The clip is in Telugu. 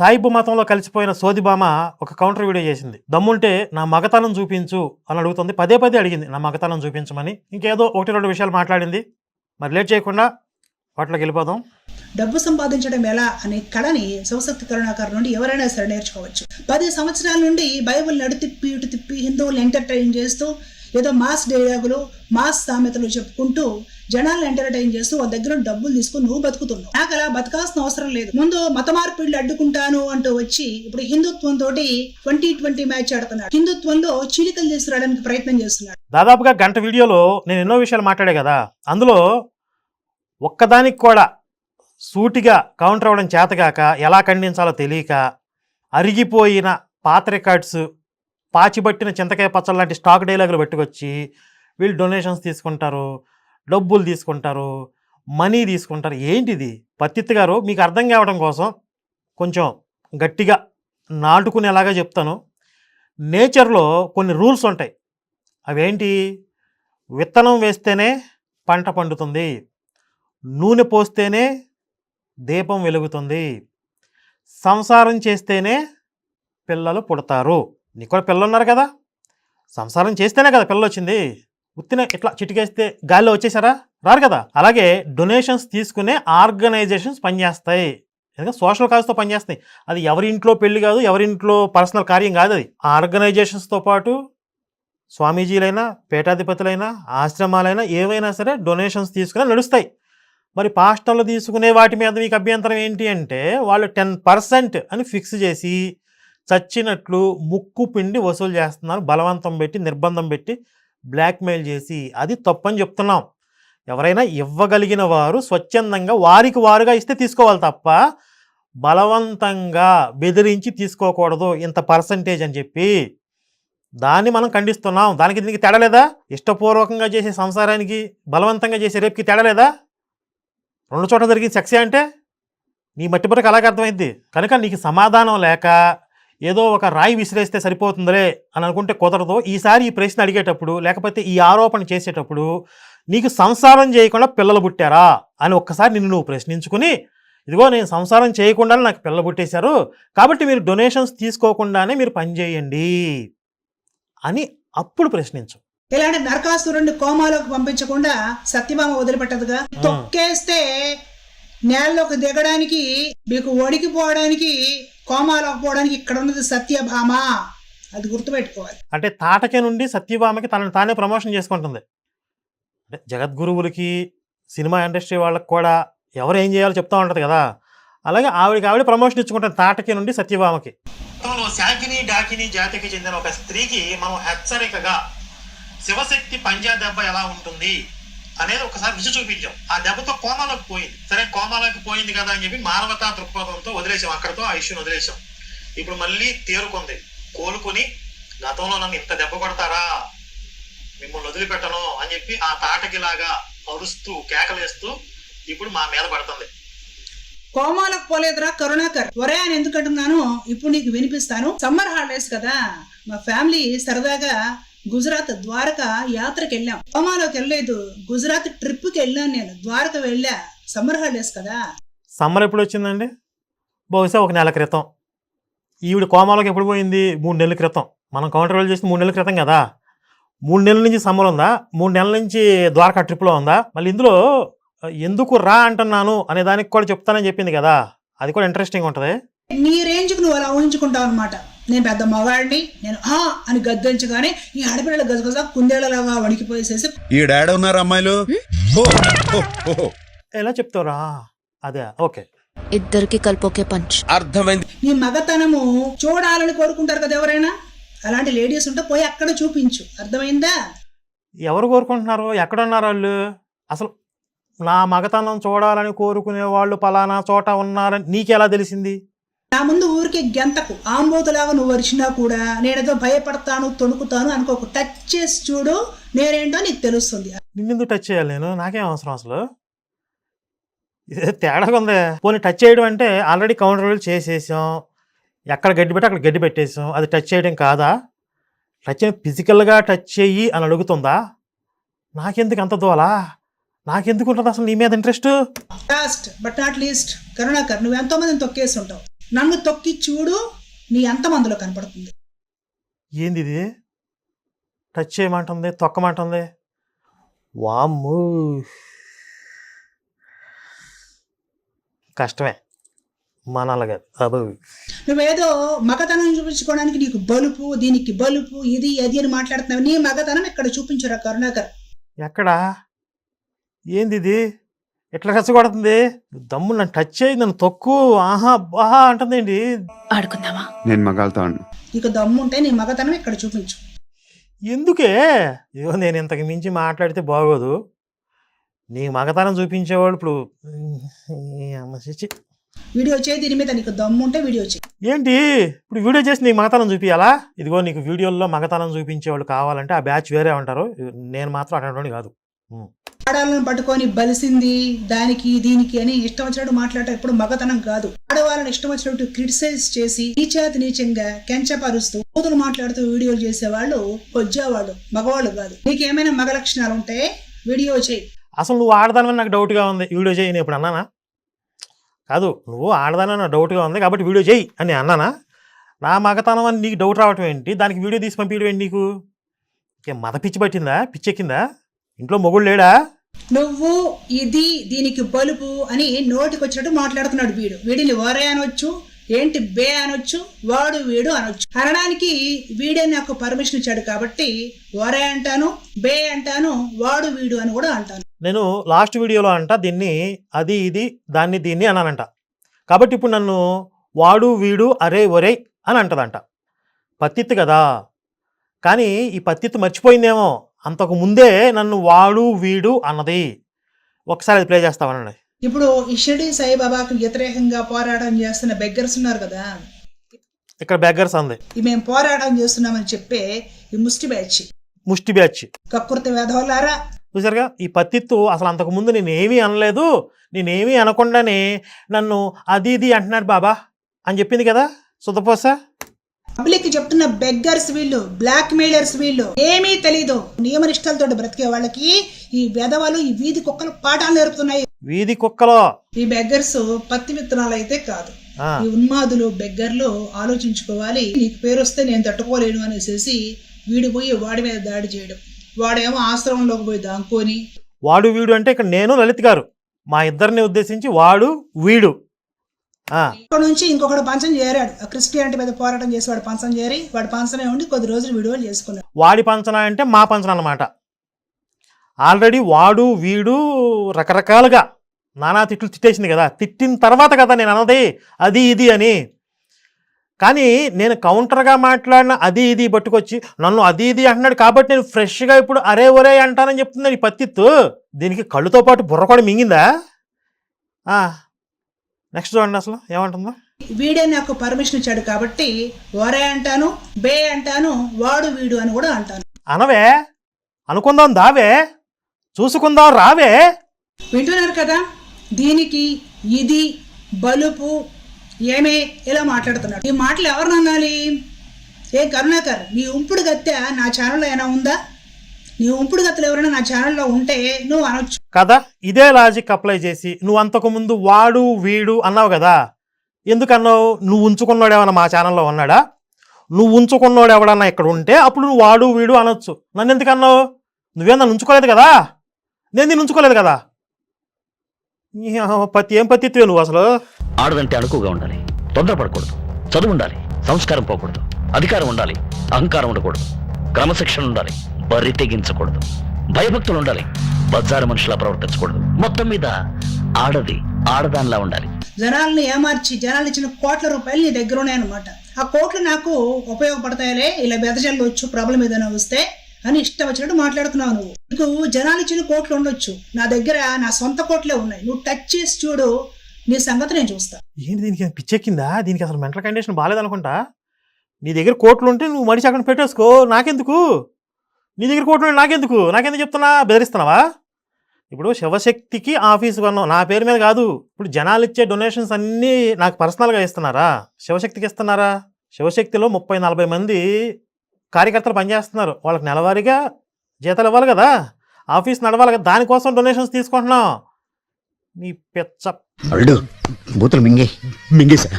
సాయిబు మతంలో కలిసిపోయిన సోదిబామ ఒక కౌంటర్ వీడియో చేసింది. దమ్ముంటే నా మగతనం చూపించు అని అడుగుతుంది. పదే పదే అడిగింది నా మగతనం చూపించమని. ఇంకేదో ఒకటి రెండు విషయాలు మాట్లాడింది. మరి లేట్ చేయకుండా వాటిలోకి వెళ్ళిపోదాం. డబ్బు సంపాదించడం ఎలా అనే కళని శివశక్తి కరుణాకర్ నుండి ఎవరైనా సరే నేర్చుకోవచ్చు. 10 సంవత్సరాల నుండి బైబిల్ నడు తిప్పి ఇటు తిప్పి హిందువులు ఎంటర్టైన్ చేస్తూ ఏదో మాస్ డైలాగులు మాస్ సామెతలు చెప్పుకుంటూ జనాలను ఎంటర్టైన్ చేస్తూ వాళ్ళ దగ్గర డబ్బులు తీసుకుని నువ్వు బతుకుతున్నావు. నాకు అలా బతకాల్సిన అవసరం లేదు. ముందు మత మార్పిళ్ళు అడ్డుకుంటాను అంటూ వచ్చి ఇప్పుడు హిందుత్వం తోటి 2020 మ్యాచ్ ఆడుతున్నాడు. హిందుత్వంలో చీలికలు తీసుకురావడానికి ప్రయత్నం చేస్తున్నాడు. దాదాపుగా గంట వీడియోలో నేను ఎన్నో విషయాలు మాట్లాడే కదా. అందులో ఒక్కదానికి కూడా సూటిగా కౌంటర్ అవ్వడం చేతగాక ఎలా ఖండించాలో తెలియక అరిగిపోయిన పాత రికార్డ్స్ పాచిబట్టిన చింతకాయ పచ్చళ్ళ లాంటి స్టాక్ డైలాగులు పెట్టుకొచ్చి వీళ్ళు డొనేషన్స్ తీసుకుంటారు, డబ్బులు తీసుకుంటారు, మనీ తీసుకుంటారు. ఏంటిది? పత్తిత్ గారు మీకు అర్థం కావడం కోసం కొంచెం గట్టిగా నాటుకునేలాగా చెప్తాను. నేచర్లో కొన్ని రూల్స్ ఉంటాయి. అవేంటి? విత్తనం వేస్తేనే పంట పండుతుంది, నూనె పోస్తేనే దీపం వెలుగుతుంది, సంసారం చేస్తేనే పిల్లలు పుడతారు. నీకు కూడా పిల్లలు ఉన్నారు కదా, సంసారం చేస్తేనే కదా పిల్లలు వచ్చింది. ఉత్తిన ఇట్లా చిటికేస్తే గాలిలో వచ్చేసారా? రారు కదా. అలాగే డొనేషన్స్ తీసుకునే ఆర్గనైజేషన్స్ పనిచేస్తాయి. ఎందుకంటే సోషల్ కాజ్తో పనిచేస్తాయి. అది ఎవరింట్లో పెళ్లి కాదు, ఎవరింట్లో పర్సనల్ కార్యం కాదు. అది ఆర్గనైజేషన్స్తో పాటు స్వామీజీలైనా, పీఠాధిపతులైనా, ఆశ్రమాలైనా ఏవైనా సరే డొనేషన్స్ తీసుకునే నడుస్తాయి. మరి పాస్టర్లు తీసుకునే వాటి మీద మీకు అభ్యంతరం ఏంటి అంటే వాళ్ళు 10% అని ఫిక్స్ చేసి చచ్చినట్లు ముక్కు పిండి వసూలు చేస్తున్నారు. బలవంతం పెట్టి, నిర్బంధం పెట్టి, బ్లాక్మెయిల్ చేసి. అది తప్పని చెప్తున్నాం. ఎవరైనా ఇవ్వగలిగిన వారు స్వచ్ఛందంగా వారికి వారుగా ఇస్తే తీసుకోవాలి తప్ప బలవంతంగా బెదిరించి తీసుకోకూడదు ఇంత పర్సంటేజ్ అని చెప్పి. దాన్ని మనం ఖండిస్తున్నాం. దానికి దీనికి తేడా లేదా? ఇష్టపూర్వకంగా చేసే సంసారానికి బలవంతంగా చేసే రేపుకి తేడా లేదా? 2 చోట్ల జరిగింది సెక్సే అంటే నీ మట్టి బుర్రకు అలాగే అర్థమైంది. కనుక నీకు సమాధానం లేక ఏదో ఒక రాయి విసిరేస్తే సరిపోతుందిలే అని అనుకుంటే కుదరదు. ఈసారి ఈ ప్రశ్న అడిగేటప్పుడు లేకపోతే ఈ ఆరోపణ చేసేటప్పుడు నీకు సంసారం చేయకుండా పిల్లలు పుట్టారా అని ఒక్కసారి నిన్ను నువ్వు ప్రశ్నించుకుని, ఇదిగో నేను సంసారం చేయకుండానే నాకు పిల్లలు పుట్టేశారు కాబట్టి మీరు డొనేషన్స్ తీసుకోకుండానే మీరు పనిచేయండి అని అప్పుడు ప్రశ్నించు. ఇలాంటి నరకాసురుడిని కోమాలోకి పంపించకుండా సత్యభామ వదిలిపెట్టదుగా. తొక్కేస్తే నేలలోకి దిగడానికి, మీకు వడికిపోవడానికి, కోమాలోకి పోవడానికి ఇక్కడ ఉన్నది సత్యభామ. అది గుర్తుపెట్టుకోవాలి. అంటే తాటకే నుండి సత్యభామకి తనని తానే ప్రమోషన్ చేసుకుంటుంది. అంటే జగద్గురువులకి, సినిమా ఇండస్ట్రీ వాళ్ళకి కూడా ఎవరు ఏం చేయాలో చెప్తా ఉంటుంది కదా. అలాగే ఆవిడ ప్రమోషన్ ఇచ్చుకుంటుంది తాటకే నుండి సత్యభామకి. శాకిని డాకిని జాతికి చెందిన ఒక స్త్రీకి మనం హెచ్చరికగా శివశక్తి పంజా దెబ్బ ఎలా ఉంటుంది అనేది ఒకసారి రుచి చూపించాం. ఆ దెబ్బతో కోమాలోకి పోయింది. సరే కోమాలోకి పోయింది కదా అని చెప్పి మానవతా దృక్పథంతో వదిలేసాం. అక్కడతో ఆ ఇష్యూని వదిలేసాం. ఇప్పుడు మళ్ళీ తేరుకుంది, కోలుకుని గతంలో నన్ను ఇంత దెబ్బ కొడతారా, మిమ్మల్ని వదిలిపెట్టను అని చెప్పి ఆ తాటకిలాగా అరుస్తూ కేకలేస్తూ ఇప్పుడు మా మీద పడుతుంది. కోమాలకు పోలేదురా కరుణాకర్. ఒరే అని ఎందుకంటున్నాను ఇప్పుడు నీకు వినిపిస్తాను. సమ్మర్ హాలిడేస్ కదా, మా ఫ్యామిలీ సరదాగా గుజరాత్ ద్వారకా యాత్రకి వెళ్ళాం. కోమాలోకి వెళ్ళలేదు, గుజరాత్ ట్రిప్కి వెళ్ళాను నేను. ద్వారక వెళ్ళా, సమ్మర్ హాలిడేస్ కదా. సమ్మర్ ఎప్పుడు వచ్చిందండి? బహుశా 1 నెల క్రితం. ఈవిడ కోమాలోకి ఎప్పుడు పోయింది? 3 నెలల క్రితం. మనం కౌంటర్ రోల్ చేసి 3 నెలల క్రితం కదా. 3 నెలల నుంచి సమ్మర్ ఉందా? 3 నెలల నుంచి ద్వారకా ట్రిప్లో ఉందా? మళ్ళీ ఇందులో ఎందుకు రా అంటున్నాను అనే దానికి కూడా చెప్తానని చెప్పింది కదా. అది కూడా ఇంట్రెస్టింగ్ ఉంటుంది. నీ రేంజ్కి నువ్వు అలా ఊహించుకుంటావు అనమాట. నేను పెద్ద మగాడిని, నేను అని గద్దించగానే ఈ ఆడపిల్లల గజగజ కుందేళ్లలాగా వణికిపోయేసేసి ఈ డాడీ ఉన్నారు అమ్మాయిలు ఎలా చెప్తారా? అదే ఓకే. ఇద్దరికి కలిపొకే పంచ్. అర్థమైంది. నీ మగతనము చూడాలని కోరుకుంటారు కదా ఎవరైనా. అలాంటి లేడీస్ ఉంటే పోయి అక్కడ చూపించు. అర్థమైందా? ఎవరు కోరుకుంటున్నారు? ఎక్కడున్నారు వాళ్ళు? అసలు నా మగతనం చూడాలని కోరుకునే వాళ్ళు పలానా చోట ఉన్నారని నీకెలా తెలిసింది? నా ముందు ఊరికే గెంతకు, ఆంబోతులాగా నువ్వు వరిచినా కూడా నేనేదో భయపడతాను, తొణుకుతాను అనుకోకు. టచ్ చేసి చూడు, నేనేంటో నీకు తెలుస్తుంది. నిన్నెందుకు టచ్ చేయాలి నేను? నాకేం అవసరం అసలు? ఇదే తేడాగా ఉంది. పోనీ టచ్ చేయడం అంటే ఆల్రెడీ కౌంటర్ రోల్ చేసేసాం. ఎక్కడ గడ్డి పెట్టి అక్కడ గడ్డి పెట్టేసాం. అది టచ్ చేయడం కాదా? టచ్ ఫిజికల్గా టచ్ చెయ్యి అని అడుగుతుందా? నాకెందుకు అంత దోలా? నాకెందుకు ఉంటుంది అసలు నీ మీద interest? Last but not least Karunakar, నువ్వు ఎంతో మందిని తొక్కేసి ఉంటావు. నన్ను తొక్కి చూడు, నీ అంతం అందులో కనపడుతుంది. ఏంది ఇది? టచ్ చేయమంటుంది, తొక్కమంటుంది. వామ్మో, కష్టమే మనలాగా. అబ్బో, నువ్వేదో మగతనం చూపించుకోవడానికి నీకు బలుపు, దీనికి బలుపు, ఇది అది అని మాట్లాడుతున్నావు. నీ మగతనం ఇక్కడ చూపించరా కరుణాకర్. ఎక్కడా? ఏంది ఇది? ఎట్లా రెచ్చగొడుతుంది? దమ్ము నన్ను టచ్ చేయి, నన్ను తొక్కు, ఆహా బాహా అంటుందేంటి? ఆడుకుందామా? నేను మగాళ్ళతో ఆడను. నీకు దమ్ముంటే నీ మగతనం ఇక్కడ చూపించు. ఎందుకే? ఇగో నేను ఇంతకు మించి మాట్లాడితే బాగోదు. నీ మగతనం చూపించేవాళ్ళు ఇప్పుడు అమ్మ చిచ్చి. వీడియో చేయి, దీని మీద నీకు దమ్ముంటే వీడియో చేయి. ఏంటి ఇప్పుడు వీడియో చేసి నీకు మగతనం చూపించాలా? ఇదిగో నీకు వీడియోల్లో మగతనం చూపించేవాళ్ళు కావాలంటే ఆ బ్యాచ్ వేరే ఉంటారు, నేను మాత్రం అటువంటి కాదు. ఆడవాళ్ళని పట్టుకొని బలిసింది దానికి దీనికి అని ఇష్టం వచ్చినట్టు మాట్లాడటం ఎప్పుడు మగతనం కాదు. ఆడవాళ్ళని ఇష్టం వచ్చినట్టు క్రిటిసైజ్ చేసి నీచాతి నీచంగా కెంచపరుస్తూ కూతురు మాట్లాడుతూ వీడియోలు చేసేవాళ్ళు కొజ్జావాళ్ళు, మగవాళ్ళు కాదు. నీకేమైనా మగ లక్షణాలు ఉంటే వీడియో చేయి. అసలు నువ్వు ఆడదానని నాకు డౌట్గా ఉంది, వీడియో చేయి నేను ఇప్పుడు అన్నానా? కాదు, నువ్వు ఆడదానని నాకు డౌట్గా ఉంది కాబట్టి వీడియో చేయి అని అన్నానా? నా మగతనం అని నీకు డౌట్ రావటం ఏంటి? దానికి వీడియో తీసి పంపించడం ఏంటి నీకు? ఇంకేం మత పిచ్చి పట్టిందా? పిచ్చెక్కిందా? ఇంట్లో మొగుడు లేడా? నువ్వు ఇది దీనికి బలుపు అని నోటికి వచ్చినట్టు మాట్లాడుతున్నాడు వీడు. వీడిని వరే అనొచ్చు, ఏంటి బే అనొచ్చు, వాడు వీడు అనొచ్చు. అనడానికి వీడే నాకు పర్మిషన్ ఇచ్చాడు కాబట్టి వరే అంటాను, బే అంటాను, వాడు వీడు అని కూడా అంటాను. నేను లాస్ట్ వీడియోలో అంట దీన్ని అది ఇది దాన్ని దీన్ని అన్నానంట. కాబట్టి ఇప్పుడు నన్ను వాడు వీడు అరే ఒరే అని అంటదంట. పత్తిత్తు కదా, కానీ ఈ పత్తిత్తు మర్చిపోయిందేమో, అంతకు ముందే నన్ను వాడు వీడు అన్నది. ఒకసారి అది ప్లే చేస్తామనండి. ఇప్పుడు ఈ షిరిడి సాయిబాబాకు వ్యతిరేకంగా పోరాటం చేస్తున్న బెగ్గర్స్ ఉన్నారు కదా, ఇక్కడ బెగ్గర్స్ అంది. మేము పోరాటం చేస్తున్నామని చెప్పే ఈ ముష్టి బ్యాచ్ కక్కుర్తి వేధవలారా. చూసారుగా, ఈ పత్తిత్తు అసలు అంతకు ముందు నేనేమీ అనలేదు, నేనేమీ అనకుండానే నన్ను అది ఇది అంటున్నాడు బాబా అని చెప్పింది కదా సుధపోసా. పబ్లిక్ చెప్తున్న బెగ్గర్స్ వీళ్ళు, బ్లాక్ మెయిలర్స్ వీళ్ళు. ఏమీ తెలీదు, నియమనిష్టలతో బ్రతికే వాళ్ళకి ఈ వెధవలు, ఈ వీధి కుక్కలు పాఠాలు నేర్పుతున్నాయి. వీధి కుక్కలో ఈ బెగ్గర్స్ పత్తి విత్తనాలు అయితే కాదు. ఈ ఉన్మాదులు బెగ్గర్లు ఆలోచించుకోవాలి. నీకు పేరు వస్తే నేను తట్టుకోలేను అనేసి వీడు పోయి వాడి మీద దాడి చేయడం, వాడేమో ఆశ్రమంలోకి పోయి దాంకొని. వాడు వీడు అంటే ఇక్కడ నేను లలిత్ గారు మా ఇద్దరిని ఉద్దేశించి వాడు వీడు. ఇక్కడ నుంచి ఇంకొకటి పంచం చేరాడు, క్రిస్టియానిటీ మీద పోరాటం చేసి వాడు పంచం చేరి వాడు పంచనే ఉండి కొద్ది రోజులు వీడియోలు చేసుకున్నాడు. వాడి పంచన అంటే మా పంచన అన్నమాట. ఆల్రెడీ వాడు వీడు రకరకాలుగా నానా తిట్లు తిట్టేసింది కదా, తిట్టిన తర్వాత కదా నేను అన్నది అది ఇది అని. కానీ నేను కౌంటర్గా మాట్లాడిన అది ఇది పట్టుకొచ్చి నన్ను అది ఇది అంటున్నాడు కాబట్టి నేను ఫ్రెష్గా ఇప్పుడు అరే ఒరే అంటానని చెప్తుంది ఈ పత్తిత్తు. దీనికి కళ్ళుతో పాటు బుర్ర కూడా మింగిందా? నెక్స్ట్ చూడండి అసలు ఏమంటుందో. వీడే నాకు పర్మిషన్ ఇచ్చాడు కాబట్టి వరే అంటాను, బే అంటాను, వాడు వీడు అని కూడా అంటాను. అనవే, అనుకుందాం దావే, చూసుకుందాం రావే. వింటున్నారు కదా, దీనికి ఇది బలుపు ఏమే ఇలా మాట్లాడుతున్నాడు. ఈ మాటలు ఎవరిని అనాలి? ఏ కరుణాకర్, నీ ఉంపుడు గత్తె నా ఛానల్లో ఏమైనా ఉందా? నీ ఉంపుడు గత్తెలు ఎవరైనా నా ఛానల్లో ఉంటే నువ్వు అనొచ్చు కదా. ఇదే లాజిక్ అప్లై చేసి నువ్వు అంతకుముందు వాడు వీడు అన్నావు కదా, ఎందుకన్నావు? నువ్వు ఉంచుకున్నాడు ఏమన్నా మా ఛానల్లో ఉన్నాడా? నువ్వు ఉంచుకున్నాడు ఎవడన్నా ఇక్కడ ఉంటే అప్పుడు నువ్వు వాడు వీడు అనొచ్చు. నన్ను ఎందుకు అన్నావు? నువ్వేం నన్ను ఉంచుకోలేదు కదా, నేను నిన్ను ఉంచుకోలేదు కదా. ఏం పత్తిత్వే నువ్వు అసలు? ఆడదంటే అణుకుగా ఉండాలి, తొందరపడకూడదు, చదువు ఉండాలి, సంస్కారం పోకూడదు, అధికారం ఉండాలి, అహంకారం ఉండకూడదు, క్రమశిక్షణ ఉండాలి, బరి తెగించకూడదు, భయభక్తులు ఉండాలి, బజారు మనుషులా ప్రవర్తించకూడదు. మొత్తం మీద ఆడది ఆడదానిలా ఉండాలి. జనాల్ని ఏమార్చి జనాలు ఇచ్చిన కోట్ల రూపాయలు నీ దగ్గర ఉన్నాయన్నమాట. ఆ కోట్లు నాకు ఉపయోగపడతాయిలే, ఇలా బెదజల్లొచ్చు ప్రాబ్లం ఏదైనా వస్తే అని ఇష్టం వచ్చినట్టు మాట్లాడుతున్నావు నువ్వు. నీకు జనాలు ఇచ్చిన కోట్లు ఉండొచ్చు, నా దగ్గర నా సొంత కోట్లే ఉన్నాయి. నువ్వు టచ్ చేసి చూడు, నీ సంగతి నేను చూస్తా. ఏంటి దీనికి పిచ్చెక్కిందా? దీనికి అసలు మెంటల్ కండిషన్ బాగాలేదనుకుంటా. నీ దగ్గర కోట్లు ఉంటే నువ్వు మడిచి అక్కడ పెట్టేసుకో, నాకెందుకు? నీ దగ్గర కోట్లు నాకెందుకు చెప్తున్నా? బెదిరిస్తున్నావా? ఇప్పుడు శివశక్తికి ఆఫీసు కొన్నావు, నా పేరు మీద కాదు. ఇప్పుడు జనాలు ఇచ్చే డొనేషన్స్ అన్నీ నాకు పర్సనల్గా ఇస్తున్నారా? శివశక్తికి ఇస్తున్నారా? శివశక్తిలో 30-40 మంది కార్యకర్తలు పనిచేస్తున్నారు, వాళ్ళకి నెలవారీగా జీతాలు ఇవ్వాలి కదా, ఆఫీస్ నడవాలి కదా, దానికోసం డొనేషన్స్ తీసుకుంటున్నాం. నీ పెచ్చ బూతులు మింగేసా.